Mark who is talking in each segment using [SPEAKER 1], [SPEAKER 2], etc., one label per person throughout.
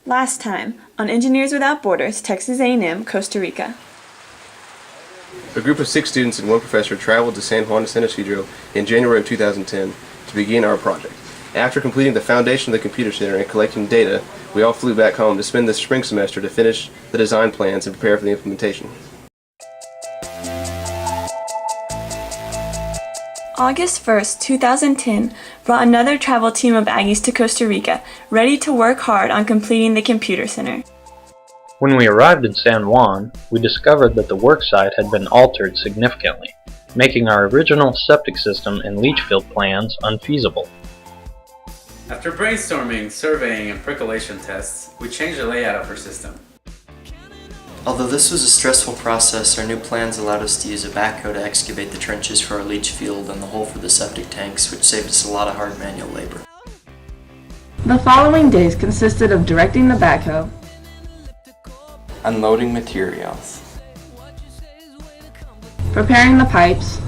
[SPEAKER 1] Last time, on Engineers Without Borders, Texas A&M, Costa Rica.
[SPEAKER 2] A group of 6 students and 1 professor traveled to San Juan de San Isidro in January of 2010 to begin our project. After completing the foundation of the computer center and collecting data, we all flew back home to spend the spring semester to finish the design plans and prepare for the implementation.
[SPEAKER 1] August 1st, 2010 brought another travel team of Aggies to Costa Rica, ready to work hard on completing the computer center.
[SPEAKER 3] When we arrived in San Juan, we discovered that the work site had been altered significantly, making our original septic system and leach field plans unfeasible.
[SPEAKER 4] After brainstorming, surveying, and percolation tests, we changed the layout of our system.
[SPEAKER 5] Although this was a stressful process, our new plans allowed us to use a backhoe to excavate the trenches for our leach field and the hole for the septic tanks, which saved us a lot of hard manual labor.
[SPEAKER 6] The following days consisted of directing the backhoe,
[SPEAKER 7] unloading materials,
[SPEAKER 6] preparing the pipes,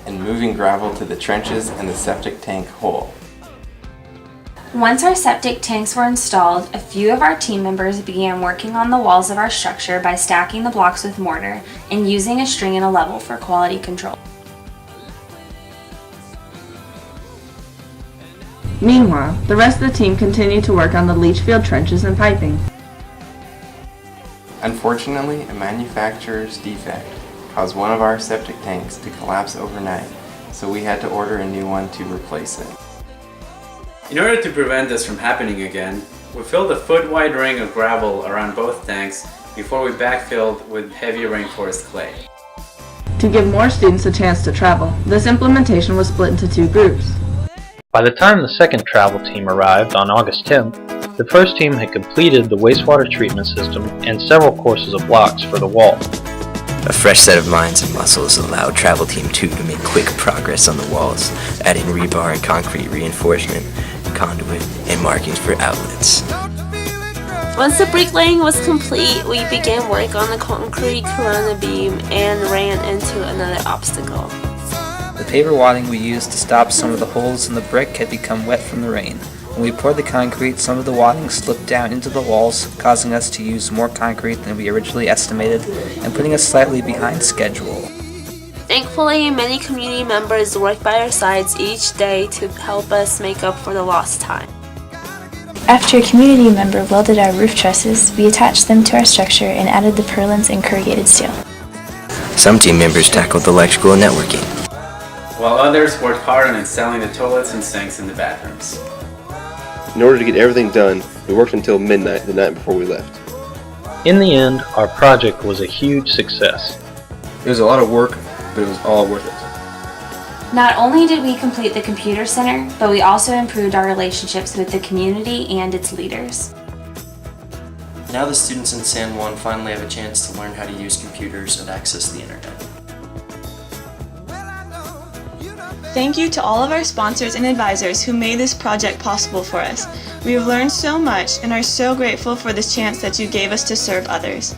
[SPEAKER 7] and moving gravel to the trenches and the septic tank hole.
[SPEAKER 8] Once our septic tanks were installed, a few of our team members began working on the walls of our structure by stacking the blocks with mortar and using a string and a level for quality control.
[SPEAKER 6] Meanwhile, the rest of the team continued to work on the leach field trenches and piping.
[SPEAKER 7] Unfortunately, a manufacturer's defect caused one of our septic tanks to collapse overnight, so we had to order a new one to replace it.
[SPEAKER 4] In order to prevent this from happening again, we filled a foot-wide ring of gravel around both tanks before we backfilled with heavy rainforest clay.
[SPEAKER 6] To give more students a chance to travel, this implementation was split into 2 groups.
[SPEAKER 3] By the time the second travel team arrived on August 10th, the first team had completed the wastewater treatment system and several courses of blocks for the wall.
[SPEAKER 9] A fresh set of minds and muscles allowed Travel Team 2 to make quick progress on the walls, adding rebar and concrete reinforcement, conduit, and markings for outlets.
[SPEAKER 10] Once the bricklaying was complete, we began work on the concrete corona beam and ran into another obstacle.
[SPEAKER 11] The paper wadding we used to stop some of the holes in the brick had become wet from the rain. When we poured the concrete, some of the wadding slipped down into the walls, causing us to use more concrete than we originally estimated and putting us slightly behind schedule.
[SPEAKER 10] Thankfully, many community members worked by our sides each day to help us make up for the lost time.
[SPEAKER 12] After a community member welded our roof trusses, we attached them to our structure and added the purlins and corrugated steel.
[SPEAKER 9] Some team members tackled electrical and networking,
[SPEAKER 4] while others worked hard on installing the toilets and sinks in the bathrooms.
[SPEAKER 2] In order to get everything done, we worked until midnight the night before we left.
[SPEAKER 3] In the end, our project was a huge success.
[SPEAKER 2] It was a lot of work, but it was all worth it.
[SPEAKER 8] Not only did we complete the computer center, but we also improved our relationships with the community and its leaders.
[SPEAKER 5] Now the students in San Juan finally have a chance to learn how to use computers and access the internet.
[SPEAKER 1] Thank you to all of our sponsors and advisors who made this project possible for us. We have learned so much and are so grateful for this chance that you gave us to serve others.